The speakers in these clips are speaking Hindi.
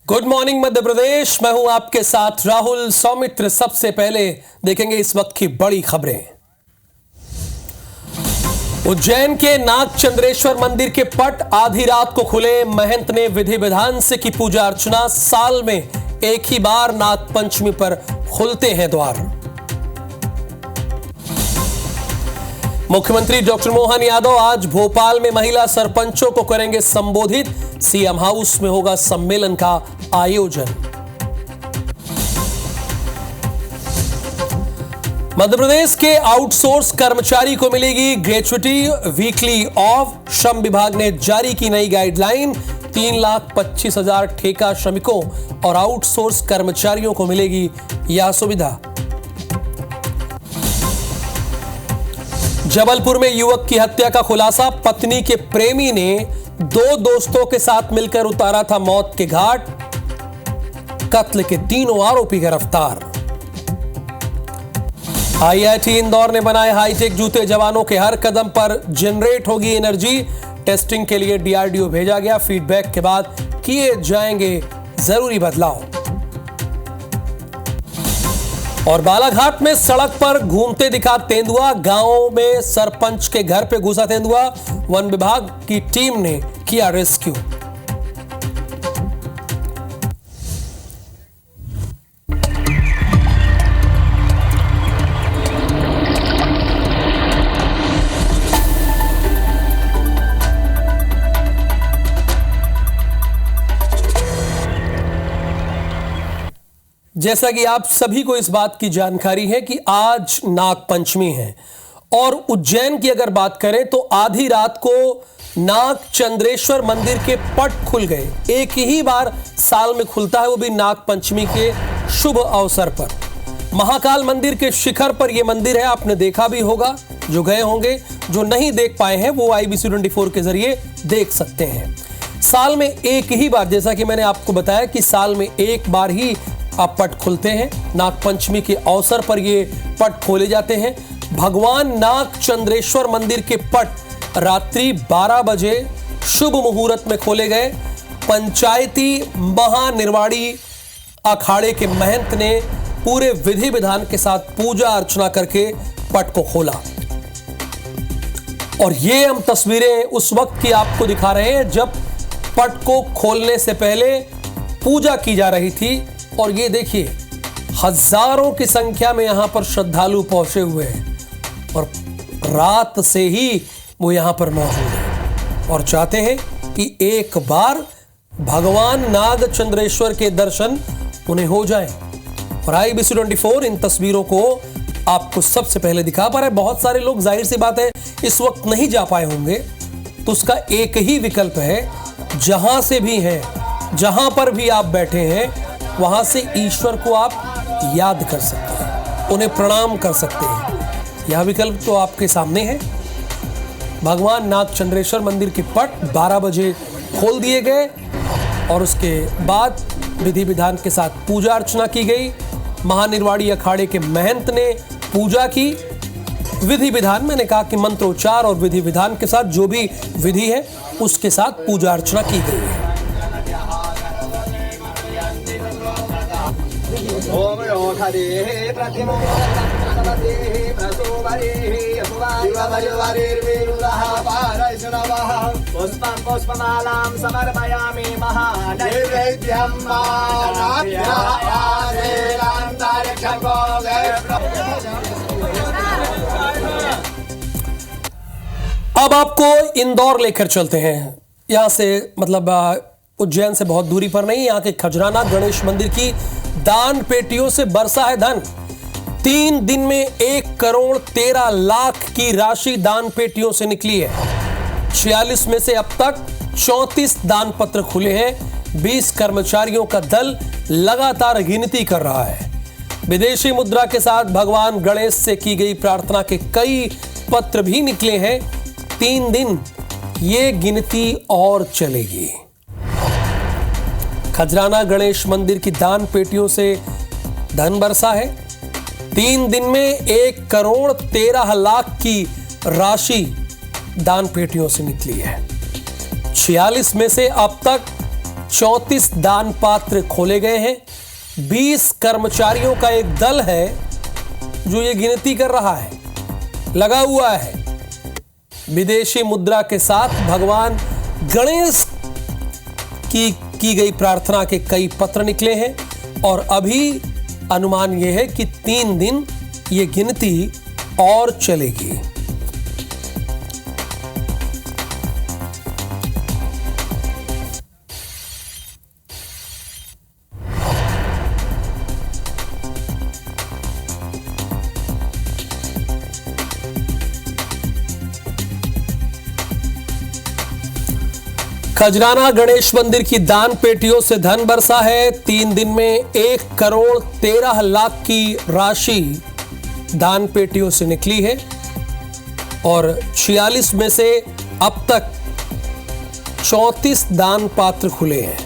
Good morning Madhya Pradesh. मैं हूं आपके साथ राहुल सौमित्र। सबसे पहले देखेंगे इस वक्त की बड़ी खबरें। उज्जैन के नागचंद्रेश्वर मंदिर के पट आधी रात को खुले। महंत ने विधि विधान से की पूजा अर्चना। साल में एक ही बार नाग पंचमी पर खुलते हैं द्वार। मुख्यमंत्री डॉक्टर मोहन यादव आज भोपाल में महिला सरपंचों को करेंगे संबोधित। सीएम हाउस में होगा सम्मेलन का आयोजन। मध्य प्रदेश के आउटसोर्स कर्मचारी को मिलेगी ग्रेच्युटी वीकली ऑफ। श्रम विभाग ने जारी की नई गाइडलाइन। 3,25,000 ठेका श्रमिकों और आउटसोर्स कर्मचारियों को मिलेगी यह सुविधा। जबलपुर में युवक की हत्या का खुलासा। पत्नी के प्रेमी ने 2 दोस्तों के साथ मिलकर उतारा था मौत के घाट। कत्ल के 3 आरोपी गिरफ्तार। आईआईटी इंदौर ने बनाए हाईटेक जूते। जवानों के हर कदम पर जनरेट होगी एनर्जी। टेस्टिंग के लिए डीआरडीओ भेजा गया। फीडबैक के बाद किए जाएंगे जरूरी बदलाव। और बालाघाट में सड़क पर घूमते दिखा तेंदुआ। गांव में सरपंच के घर पे घुसा तेंदुआ। वन विभाग की टीम ने किया रेस्क्यू। जैसा कि आप सभी को इस बात की जानकारी है कि आज नाग पंचमी है और उज्जैन की अगर बात करें तो आधी रात को नाग चंद्रेश्वर मंदिर के पट खुल गए। एक ही बार साल में खुलता है, वो भी नाग पंचमी के शुभ अवसर पर। महाकाल मंदिर के शिखर पर यह मंदिर है। आपने देखा भी होगा, जो गए होंगे। जो नहीं देख पाए हैं वो IBC 24 के जरिए देख सकते हैं। साल में एक ही बार, जैसा कि मैंने आपको बताया कि साल में एक बार ही अब पट खुलते हैं। नाग पंचमी के अवसर पर ये पट खोले जाते हैं। भगवान नाग चंद्रेश्वर मंदिर के पट रात्रि 12 बजे शुभ मुहूर्त में खोले गए। पंचायती महानिर्वाणी अखाड़े के महंत ने पूरे विधि विधान के साथ पूजा अर्चना करके पट को खोला। और ये हम तस्वीरें उस वक्त की आपको दिखा रहे हैं जब पट को खोलने से पहले पूजा की जा रही थी। और ये देखिए, हजारों की संख्या में यहां पर श्रद्धालु पहुंचे हुए हैं और रात से ही वो यहां पर मौजूद हैं और चाहते हैं कि एक बार भगवान नाग चंद्रेश्वर के दर्शन उन्हें हो जाएं। और IBC 24 इन तस्वीरों को आपको सबसे पहले दिखा पा रहा है। बहुत सारे लोग, जाहिर सी बात है, इस वक्त नहीं जा पाए होंगे, तो उसका एक ही विकल्प है, जहां से भी हैं, जहां पर भी आप बैठे हैं, वहां से ईश्वर को आप याद कर सकते हैं, उन्हें प्रणाम कर सकते हैं। यह विकल्प तो आपके सामने है। भगवान नाग चंद्रेश्वर मंदिर के पट 12 बजे खोल दिए गए और उसके बाद विधि विधान के साथ पूजा अर्चना की गई। महानिर्वाणी अखाड़े के महंत ने पूजा की। विधि विधान, मैंने कहा कि मंत्रोच्चार और विधि विधान के साथ जो भी विधि है उसके साथ पूजा अर्चना की गई है। अब आपको इंदौर लेकर चलते हैं। यहां से मतलब उज्जैन से बहुत दूरी पर नहीं, यहां के खजराना गणेश मंदिर की दान पेटियों से बरसा है धन। 3 दिन में 1,13,00,000 की राशि दान पेटियों से निकली है। 46 में से अब तक 34 दान पत्र खुले हैं। 20 कर्मचारियों का दल लगातार गिनती कर रहा है। विदेशी मुद्रा के साथ भगवान गणेश से की गई प्रार्थना के कई पत्र भी निकले हैं। 3 दिन ये गिनती और चलेगी। खजराना गणेश मंदिर की दान पेटियों से धन बरसा है। 3 दिन में 1,13,00,000 की राशि दान पेटियों से निकली है। 46 में से अब तक 34 दान पात्र खोले गए हैं। 20 कर्मचारियों का एक दल है जो ये गिनती कर रहा है, लगा हुआ है। विदेशी मुद्रा के साथ भगवान गणेश की गई प्रार्थना के कई पत्र निकले हैं और अभी अनुमान यह है कि 3 दिन ये गिनती और चलेगी। खजराना गणेश मंदिर की दान पेटियों से धन बरसा है। 3 दिन में 1,13,00,000 की राशि दान पेटियों से निकली है और 46 में से अब तक 34 दान पात्र खुले हैं।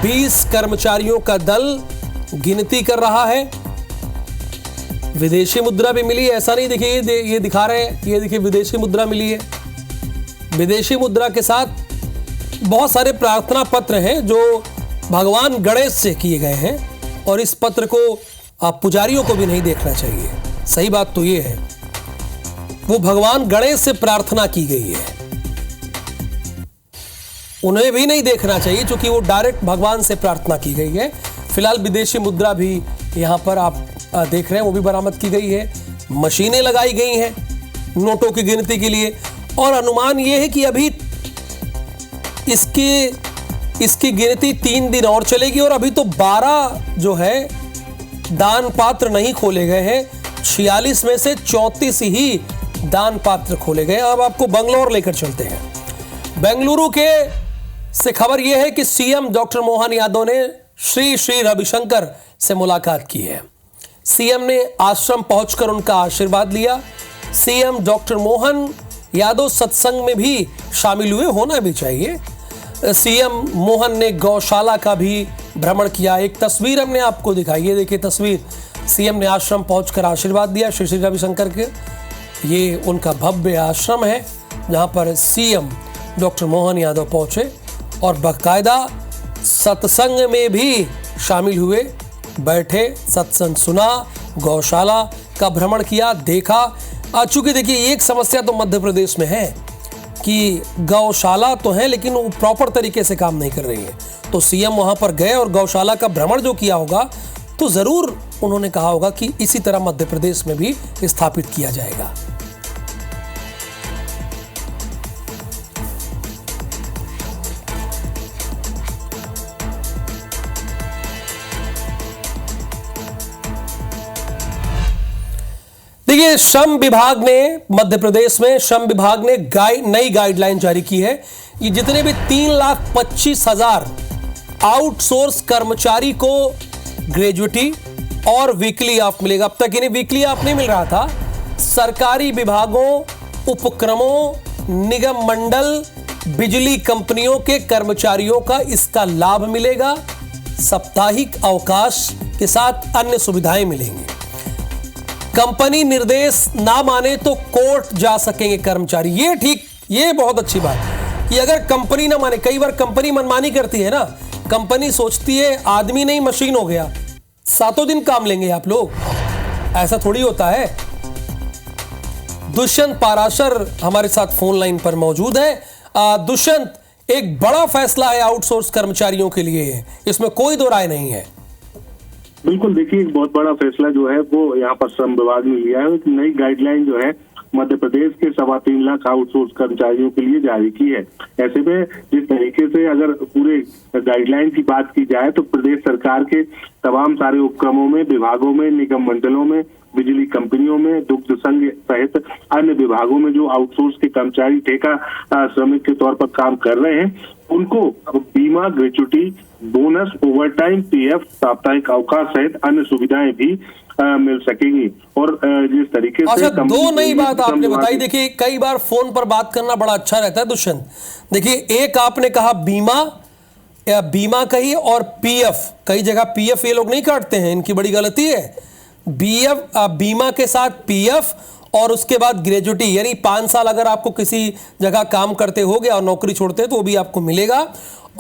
20 कर्मचारियों का दल गिनती कर रहा है। विदेशी मुद्रा भी मिली है, ऐसा नहीं। देखिए ये दिखा रहे हैं, ये देखिए विदेशी मुद्रा मिली है। विदेशी मुद्रा के साथ बहुत सारे प्रार्थना पत्र हैं जो भगवान गणेश से किए गए हैं और इस पत्र को आप पुजारियों को भी नहीं देखना चाहिए। सही बात तो ये है, वो भगवान गणेश से प्रार्थना की गई है, उन्हें भी नहीं देखना चाहिए क्योंकि वो डायरेक्ट भगवान से प्रार्थना की गई है। फिलहाल विदेशी मुद्रा भी यहां पर आप देख रहे हैं, वो भी बरामद की गई है। मशीनें लगाई गई हैं नोटों की गिनती के लिए और अनुमान यह है कि अभी इसकी गिनती 3 दिन और चलेगी और अभी तो 12 जो है दान पात्र नहीं खोले गए हैं। 46 में से 34 ही दान पात्र खोले गए। अब आपको बंगलौर लेकर चलते हैं। बेंगलुरु के से खबर यह है कि सीएम डॉक्टर मोहन यादव ने श्री श्री रविशंकर से मुलाकात की है। सीएम ने आश्रम पहुंचकर उनका आशीर्वाद लिया। सीएम डॉक्टर मोहन यादव सत्संग में भी शामिल हुए, होना भी चाहिए। सीएम मोहन ने गौशाला का भी भ्रमण किया। एक तस्वीर हमने आपको दिखाई, ये देखिए तस्वीर। सीएम ने आश्रम पहुंचकर आशीर्वाद दिया श्री श्री रविशंकर के। ये उनका भव्य आश्रम है जहां पर सीएम डॉक्टर मोहन यादव पहुंचे और बाकायदा सत्संग में भी शामिल हुए, बैठे, सत्संग सुना, गौशाला का भ्रमण किया, देखा। चूंकि देखिए एक समस्या तो मध्य प्रदेश में है कि गौशाला तो है लेकिन वो प्रॉपर तरीके से काम नहीं कर रही है। तो सीएम वहां पर गए और गौशाला का भ्रमण जो किया होगा तो जरूर उन्होंने कहा होगा कि इसी तरह मध्य प्रदेश में भी स्थापित किया जाएगा। देखिए श्रम विभाग ने मध्य प्रदेश में श्रम विभाग ने नई गाइडलाइन जारी की है। ये जितने भी 3,25,000 आउटसोर्स कर्मचारी को ग्रेजुएटी और वीकली ऑफ मिलेगा। अब तक इन्हें वीकली ऑफ नहीं मिल रहा था। सरकारी विभागों, उपक्रमों, निगम मंडल, बिजली कंपनियों के कर्मचारियों का इसका लाभ मिलेगा। साप्ताहिक अवकाश के साथ अन्य सुविधाएं मिलेंगी। कंपनी निर्देश ना माने तो कोर्ट जा सकेंगे कर्मचारी। ये ठीक, ये बहुत अच्छी बात कि अगर कंपनी ना माने, कई बार कंपनी मनमानी करती है ना, कंपनी सोचती है आदमी नहीं मशीन हो गया, 7 दिन काम लेंगे आप लोग, ऐसा थोड़ी होता है। दुष्यंत पाराशर हमारे साथ फोन लाइन पर मौजूद है। दुष्यंत, एक बड़ा फैसला है आउटसोर्स कर्मचारियों के लिए, इसमें कोई दो राय नहीं है। बिल्कुल, देखिए एक बहुत बड़ा फैसला जो है वो यहाँ पर श्रम विभाग ने लिया है। नई गाइडलाइन जो है मध्य प्रदेश के 3.25 लाख आउटसोर्स कर्मचारियों के लिए जारी की है। ऐसे में जिस तरीके से अगर पूरे गाइडलाइन की बात की जाए तो प्रदेश सरकार के तमाम सारे उपक्रमों में, विभागों में, निगम मंडलों में, बिजली कंपनियों में, दुग्ध संघ सहित अन्य विभागों में जो आउटसोर्स के कर्मचारी ठेका श्रमिक के तौर पर काम कर रहे हैं, उनको बीमा, ग्रेच्युटी, बोनस, ओवरटाइम, पीएफ, साप्ताहिक अवकाश सहित अन्य सुविधाएं भी मिल सकेंगी। और जिस तरीके से दो नई बात आपने बताई। देखिए कई बार फोन पर बात करना बड़ा अच्छा रहता है दुष्यंत। देखिए एक आपने कहा बीमा, या बीमा कही, और पीएफ। कई जगह पीएफ ये लोग नहीं काटते हैं, इनकी बड़ी गलती है। बीमा के साथ पीएफ और उसके बाद ग्रेजुटी, यानी 5 साल अगर आपको किसी जगह काम करते हो गया और नौकरी छोड़ते हैं तो वो भी आपको मिलेगा।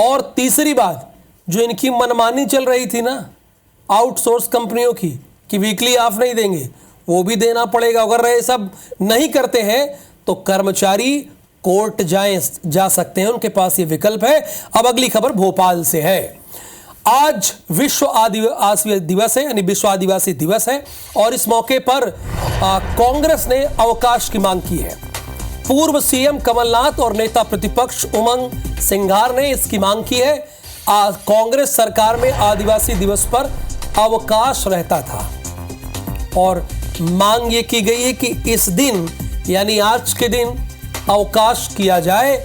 और तीसरी बात, जो इनकी मनमानी चल रही थी ना आउटसोर्स कंपनियों की कि वीकली ऑफ नहीं देंगे, वो भी देना पड़ेगा। अगर ये सब नहीं करते हैं तो कर्मचारी कोर्ट जा सकते हैं, उनके पास ये विकल्प है। अब अगली खबर भोपाल से है। आज विश्व आदिवासी दिवस है, यानी विश्व आदिवासी दिवस है, और इस मौके पर कांग्रेस ने अवकाश की मांग की है। पूर्व सीएम कमलनाथ और नेता प्रतिपक्ष उमंग सिंघार ने इसकी मांग की है। कांग्रेस सरकार में आदिवासी दिवस पर अवकाश रहता था और मांग ये की गई है कि इस दिन यानी आज के दिन अवकाश किया जाए,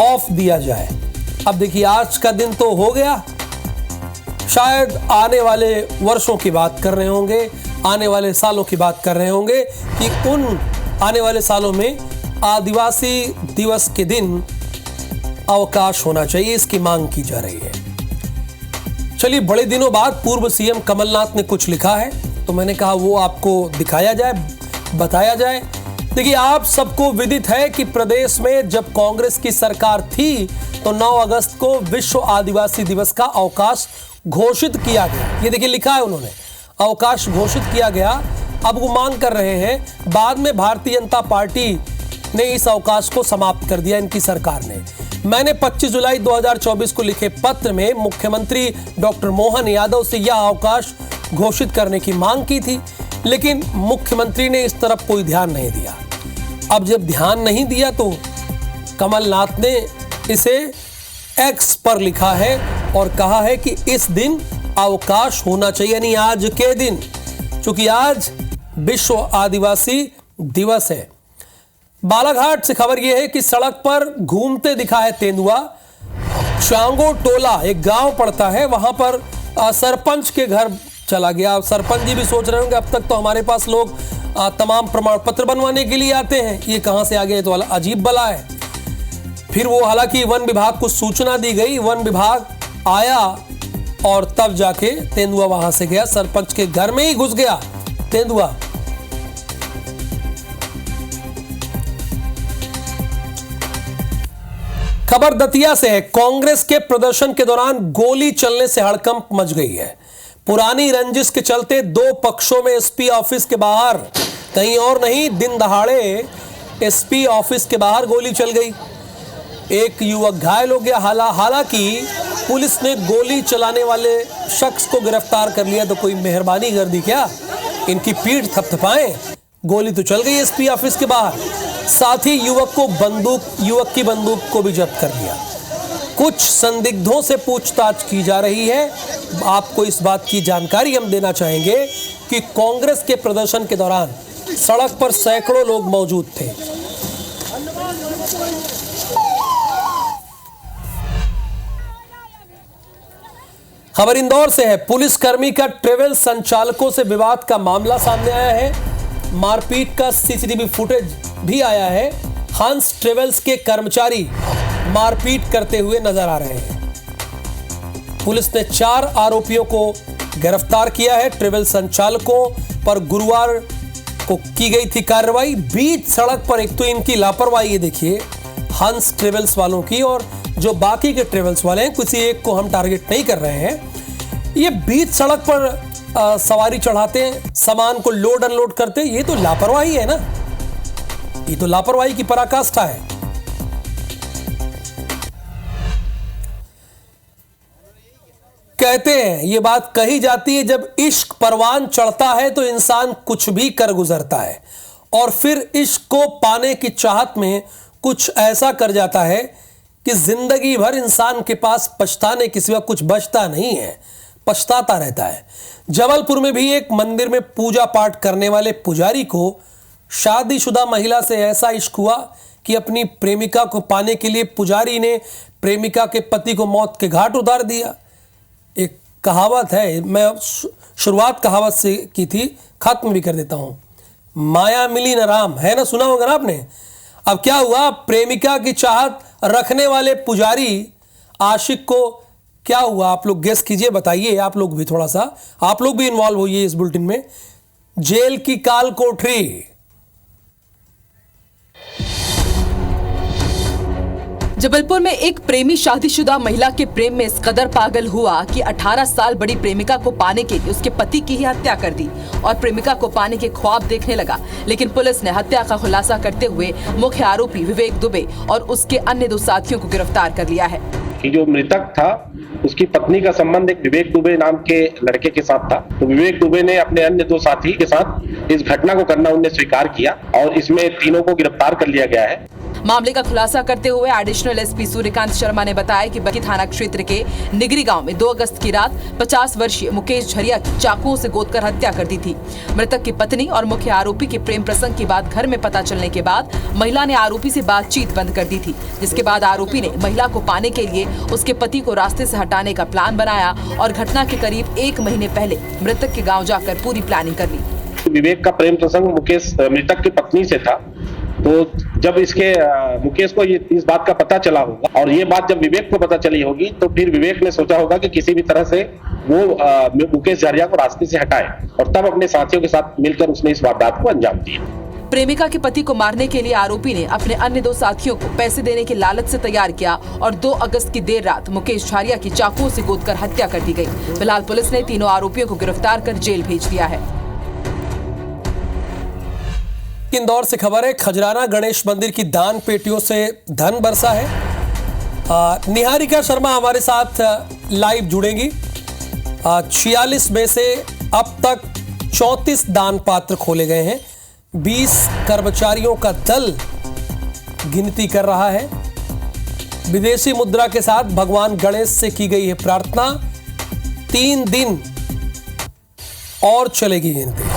ऑफ दिया जाए। अब देखिए आज का दिन तो हो गया, शायद आने वाले वर्षों की बात कर रहे होंगे, आने वाले सालों की बात कर रहे होंगे कि उन आने वाले सालों में आदिवासी दिवस के दिन अवकाश होना चाहिए, इसकी मांग की जा रही है। चलिए, बड़े दिनों बाद पूर्व सीएम कमलनाथ ने कुछ लिखा है तो मैंने कहा वो आपको दिखाया जाए, बताया जाए। देखिए, आप सबको विदित है कि प्रदेश में जब कांग्रेस की सरकार थी तो 9 अगस्त को विश्व आदिवासी दिवस का अवकाश घोषित किया गया। ये देखिए लिखा है उन्होंने, अवकाश घोषित किया गया। अब वो मांग कर रहे हैं, बाद में भारतीय जनता पार्टी ने इस अवकाश को समाप्त कर दिया, इनकी सरकार ने। मैंने 25 जुलाई 2024 को लिखे पत्र में मुख्यमंत्री डॉक्टर मोहन यादव से यह अवकाश घोषित करने की मांग की थी, लेकिन मुख्यमंत्री ने इस तरफ कोई ध्यान नहीं दिया। अब जब ध्यान नहीं दिया तो कमलनाथ ने इसे एक्स पर लिखा है और कहा है कि इस दिन अवकाश होना चाहिए, यानी आज के दिन, क्योंकि आज विश्व आदिवासी दिवस है। बालाघाट से खबर यह है कि सड़क पर घूमते दिखा है तेंदुआ। चांगो टोला एक गांव पड़ता है, वहां पर सरपंच के घर चला गया। सरपंच जी भी सोच रहे होंगे अब तक तो हमारे पास लोग तमाम प्रमाण पत्र बनवाने के लिए आते हैं, ये कहां से आ गए, तो अजीब बला है। फिर वो हालांकि वन विभाग को सूचना दी गई, वन विभाग आया और तब जाके तेंदुआ वहां से गया, सरपंच के घर में ही घुस गया तेंदुआ। खबर दतिया से है। कांग्रेस के प्रदर्शन के दौरान गोली चलने से हड़कंप मच गई है। पुरानी रंजिश के चलते 2 पक्षों में एसपी ऑफिस के बाहर, कहीं और नहीं, दिन दहाड़े एसपी ऑफिस के बाहर गोली चल गई। एक युवक घायल हो गया। हालांकि पुलिस ने गोली चलाने वाले शख्स को गिरफ्तार कर लिया, तो कोई मेहरबानी कर दी क्या, इनकी पीठ थपथपाएं। गोली तो चल गई एसपी ऑफिस के बाहर, साथ ही युवक की बंदूक को भी जब्त कर लिया। कुछ संदिग्धों से पूछताछ की जा रही है। आपको इस बात की जानकारी हम देना चाहेंगे कि कांग्रेस के प्रदर्शन के दौरान सड़क पर सैकड़ों लोग मौजूद थे। खबर इंदौर से है। पुलिसकर्मी का ट्रेवल संचालकों से विवाद का मामला सामने आया है। मारपीट का सीसीटीवी फुटेज भी आया है। हंस ट्रेवल्स के कर्मचारी मारपीट करते हुए नजर आ रहे हैं। पुलिस ने 4 आरोपियों को गिरफ्तार किया है। ट्रेवल संचालकों पर गुरुवार को की गई थी कार्रवाई। बीच सड़क पर एक तो इनकी लापरवाही है, देखिए हंस ट्रेवल्स वालों की, और जो बाकी के ट्रेवल्स वाले हैं, किसी एक को हम टारगेट नहीं कर रहे हैं। ये बीच सड़क पर सवारी चढ़ाते हैं, सामान को लोड अनलोड करते हैं, ये तो लापरवाही है ना, ये तो लापरवाही की पराकाष्ठा है। कहते हैं, ये बात कही जाती है, जब इश्क परवान चढ़ता है तो इंसान कुछ भी कर गुजरता है, और फिर इश्क को पाने की चाहत में कुछ ऐसा कर जाता है कि जिंदगी भर इंसान के पास पछताने के सिवा कुछ बचता नहीं है, पछताता रहता है। जबलपुर में भी एक मंदिर में पूजा पाठ करने वाले पुजारी को शादीशुदा महिला से ऐसा इश्क हुआ कि अपनी प्रेमिका को पाने के लिए पुजारी ने प्रेमिका के पति को मौत के घाट उतार दिया। एक कहावत है, मैं शुरुआत कहावत से की थी, खत्म भी कर देता हूं, माया मिली न राम, है ना, सुना होगा ना आपने। अब क्या हुआ, प्रेमिका की चाहत रखने वाले पुजारी आशिक को क्या हुआ, आप लोग गेस कीजिए, बताइए, आप लोग भी थोड़ा सा, आप लोग भी इन्वॉल्व होइए इस बुलेटिन में। जेल की काल कोठरी, जबलपुर में एक प्रेमी शादीशुदा महिला के प्रेम में इस कदर पागल हुआ कि 18 साल बड़ी प्रेमिका को पाने के लिए उसके पति की ही हत्या कर दी और प्रेमिका को पाने के ख्वाब देखने लगा। लेकिन पुलिस ने हत्या का खुलासा करते हुए मुख्य आरोपी विवेक दुबे और उसके अन्य 2 साथियों को गिरफ्तार कर लिया है। कि जो मृतक था उसकी पत्नी का संबंध एक विवेक दुबे नाम के लड़के के साथ था। तो विवेक दुबे ने अपने अन्य 2 साथी के साथ इस घटना को करना उन्हें स्वीकार किया और इसमें तीनों को गिरफ्तार कर लिया गया है। मामले का खुलासा करते हुए एडिशनल एसपी सूर्यकांत शर्मा ने बताया कि बकी थाना क्षेत्र के निगरी गांव में 2 अगस्त की रात 50 वर्षीय मुकेश झरिया की चाकुओं से गोदकर हत्या कर दी थी। मृतक की पत्नी और मुख्य आरोपी के प्रेम प्रसंग की बात घर में पता चलने के बाद महिला ने आरोपी से बातचीत बंद कर दी थी, जिसके बाद आरोपी ने महिला को पाने के लिए उसके पति को रास्ते से हटाने का प्लान बनाया और घटना के करीब 1 महीने पहले मृतक के गाँव जाकर पूरी प्लानिंग कर ली। विवेक का प्रेम प्रसंग मुकेश मृतक की पत्नी से था। तो जब इसके मुकेश को इस बात का पता चला होगा और ये बात जब विवेक को पता चली होगी तो फिर विवेक ने सोचा होगा कि किसी भी तरह से वो मुकेश झरिया को रास्ते से हटाए और तब अपने साथियों के साथ मिलकर उसने इस वारदात को अंजाम दिया। प्रेमिका के पति को मारने के लिए आरोपी ने अपने अन्य 2 साथियों को पैसे देने के लालच से तैयार किया और 2 अगस्त की देर रात मुकेश झरिया की चाकुओं से गोदकर हत्या कर दी गई। फिलहाल पुलिस ने तीनों आरोपियों को गिरफ्तार कर जेल भेज दिया है। इंदौर से खबर है, खजराना गणेश मंदिर की दान पेटियों से धन बरसा है। निहारिका शर्मा हमारे साथ लाइव जुड़ेंगी। 46 में से अब तक 34 दान पात्र खोले गए हैं। 20 कर्मचारियों का दल गिनती कर रहा है। विदेशी मुद्रा के साथ भगवान गणेश से की गई है प्रार्थना। 3 दिन और चलेगी गिनती।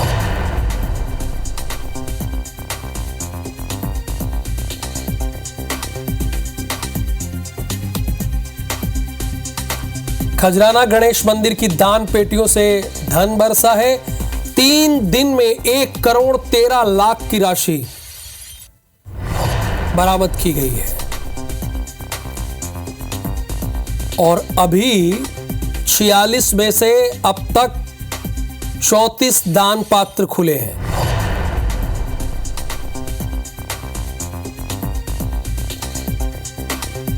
खजराना गणेश मंदिर की दान पेटियों से धन बरसा है। 3 दिन में 1 करोड़ 13 लाख की राशि बरामद की गई है और अभी 46 में से अब तक 34 दान पात्र खुले हैं।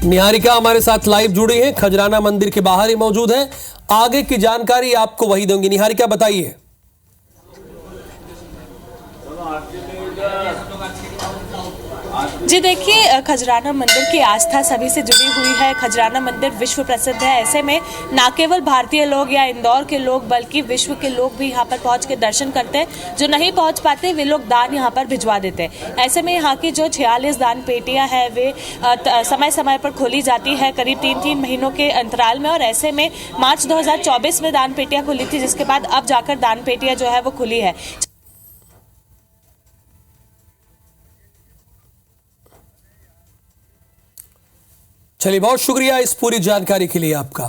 निहारिका हमारे साथ लाइव जुड़ी है, खजराना मंदिर के बाहर ही मौजूद है। आगे की जानकारी आपको वही दूंगी। निहारिका बताइए। जी देखिए, खजराना मंदिर की आस्था सभी से जुड़ी हुई है। खजराना मंदिर विश्व प्रसिद्ध है। ऐसे में न केवल भारतीय लोग या इंदौर के लोग बल्कि विश्व के लोग भी यहाँ पर पहुँच के दर्शन करते हैं। जो नहीं पहुँच पाते वे लोग दान यहाँ पर भिजवा देते हैं। ऐसे में यहाँ की जो 46 दान पेटियाँ हैं वे समय समय पर खोली जाती है, करीब 3-3 महीनों के अंतराल में। और ऐसे में मार्च 2024 में दान पेटियाँ खुली थी, जिसके बाद अब जाकर दान पेटियाँ जो है वो खुली है। चलिए, बहुत शुक्रिया इस पूरी जानकारी के लिए आपका।